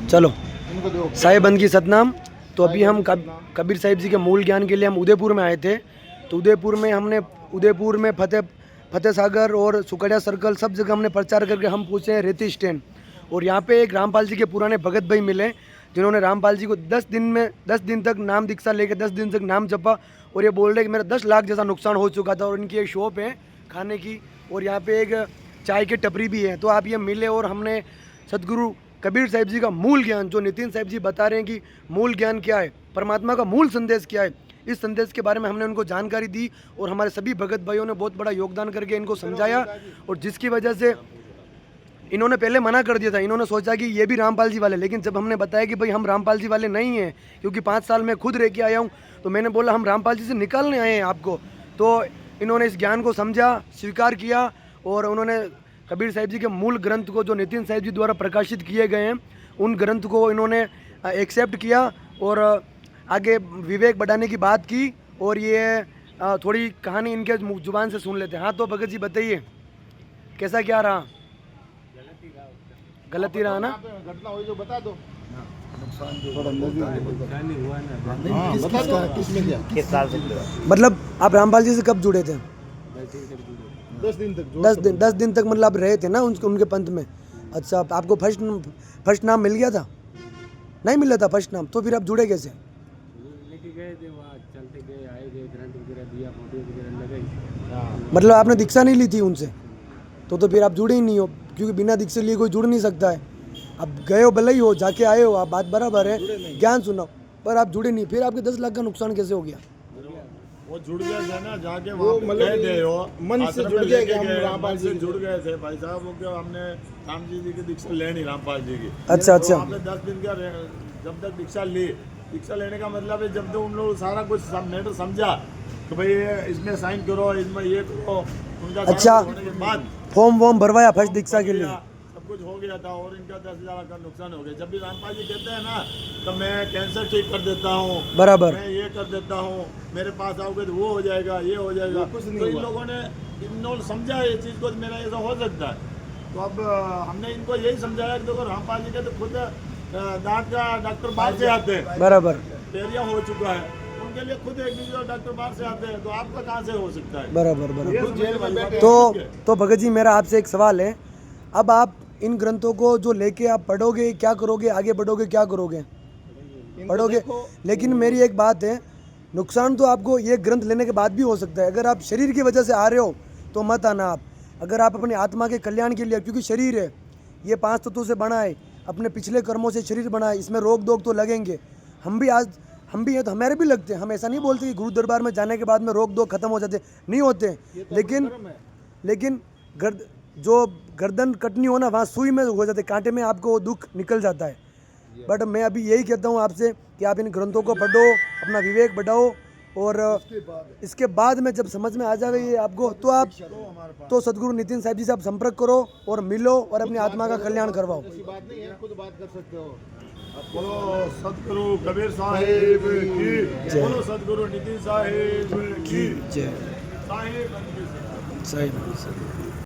चलो साहिबंद की सतनाम। तो अभी हम कबीर साहिब जी के मूल ज्ञान के लिए हम उदयपुर में आए थे। तो उदयपुर में फतेह सागर और सुकड़िया सर्कल सब जगह हमने प्रचार करके हम पूछे हैं रेती स्टैंड। और यहाँ पे एक रामपाल जी के पुराने भगत भाई मिले जिन्होंने रामपाल जी को 10 दिन तक नाम दीक्षा लेके 10 दिन तक नाम जपा। और ये बोल रहे कि मेरा 10 लाख जैसा नुकसान हो चुका था। और इनकी एक शॉप है खाने की और यहाँ पे एक चाय की टपरी भी है। तो आप ये मिले और हमने सदगुरु कबीर साहिब जी का मूल ज्ञान जो नितिन साहिब जी बता रहे हैं कि मूल ज्ञान क्या है, परमात्मा का मूल संदेश क्या है, इस संदेश के बारे में हमने उनको जानकारी दी। और हमारे सभी भगत भाइयों ने बहुत बड़ा योगदान करके इनको समझाया। और जिसकी वजह से इन्होंने पहले मना कर दिया था, इन्होंने सोचा कि ये भी रामपाल जी वाले। लेकिन जब हमने बताया कि भाई हम रामपाल जी वाले नहीं हैं, क्योंकि 5 साल में खुद रह के आया हूँ, तो मैंने बोला हम रामपाल जी से निकालने आए हैं आपको। तो इन्होंने इस ज्ञान को समझा, स्वीकार किया और उन्होंने कबीर साहिब जी के मूल ग्रंथ को जो नितिन साहिब जी द्वारा प्रकाशित किए गए हैं उन ग्रंथ को इन्होंने एक्सेप्ट किया और आगे विवेक बढ़ाने की बात की। और ये थोड़ी कहानी इनके जुबान से सुन लेते हैं। हाँ तो भगत जी बताइए कैसा क्या रहा? गलती रहा ना? घटना हुई जो बता दो। मतलब आप रामपाल जी से कब जुड़े थे? 10 दिन तक मतलब आप रहे थे ना उनके पंथ में। अच्छा आपको फर्स्ट नाम मिल गया था? नहीं मिला था फर्स्ट नाम, तो फिर आप जुड़े कैसे? लेके गए थे वहाँ, चलते गए आए गए, ग्रंथ वगैरह दिया, फोटो वगैरह लगाई। मतलब आपने दीक्षा नहीं ली थी उनसे, तो फिर आप जुड़े ही नहीं हो, क्योंकि बिना दीक्षा लिए कोई जुड़ नहीं सकता है। अब गए हो भले ही हो, जाके आए हो आप, बात बराबर है, ज्ञान सुनाओ, पर आप जुड़े नहीं। फिर आपके 10 लाख का नुकसान कैसे हो गया? वो जुड़ गया था ना, जाके वो कह दे हो मन से जुड़ गए कि हम रामपाल जी से जुड़ गए थे भाई साहब। वो क्या हमने राम जी की दीक्षा लेनी, रामपाल जी की। अच्छा तो आपने 10 दिन का जब तक दीक्षा ली, दीक्षा लेने का मतलब है जब तक उन लोग सारा कुछ मैटर समझा कि भाई इसमें साइन करो, इसमें ये करो, उनका अच्छा होने के बाद फॉर्म वॉर्म भरवाया फर्स्ट दीक्षा के लिए? सब कुछ हो गया था और इनका 10 लाख का नुकसान हो गया। जब भी रामपाल जी कहते हैं ना तो मैं कैंसर ठीक कर देता हूँ, बराबर, मैं ये कर देता हूँ, मेरे पास आओगे तो वो हो जाएगा, ये हो जाएगा, कुछ नहीं। तो इन लोगों ने समझा ये चीज़ को, मेरा ऐसा हो सकता है। तो अब हमने इनको यही समझाया कि देखो रामपाल जी के तो खुद दांत का डॉक्टर बाहर से आते हैं, बराबर, पेरिया हो चुका है, उनके लिए खुद एक डॉक्टर बाहर से आते हैं, तो आपका कहाँ से हो सकता है? बराबर, बराबर। जेल में बैठे तो भगत जी मेरा आपसे एक सवाल है, अब आप इन ग्रंथों को जो लेके आप पढ़ोगे, क्या करोगे, आगे बढ़ोगे, क्या करोगे? पढ़ोगे। लेकिन मेरी एक बात है, नुकसान तो आपको ये ग्रंथ लेने के बाद भी हो सकता है। अगर आप शरीर की वजह से आ रहे हो तो मत आना आप। अगर आप अपनी आत्मा के कल्याण के लिए, क्योंकि शरीर है ये 5 तत्वों से बना है, अपने पिछले कर्मों से शरीर बना है, इसमें रोग दोग तो लगेंगे। हम भी हैं तो हमारे भी लगते हैं। हम ऐसा नहीं बोलते कि गुरु दरबार में जाने के बाद में रोग दोग खत्म हो जाते, नहीं होते। लेकिन जो गर्दन कटनी हो ना, वहाँ सुई में हो जाते, कांटे में आपको वो दुख निकल जाता है। बट मैं अभी यही कहता हूँ आपसे कि आप इन ग्रंथों को पढ़ो, अपना विवेक बढ़ाओ, और इसके बाद में जब समझ में आ जाए ये आपको, तो आप तो सदगुरु नितिन साहिब जी से आप संपर्क करो और मिलो और अपनी आत्मा का कल्याण करवाओ। बात नहीं है, खुद बात कर सकते हो। बोलो सदगुरु कबीर साहिब की, बोलो सदगुरु नितिन साहिब की जय। साहिब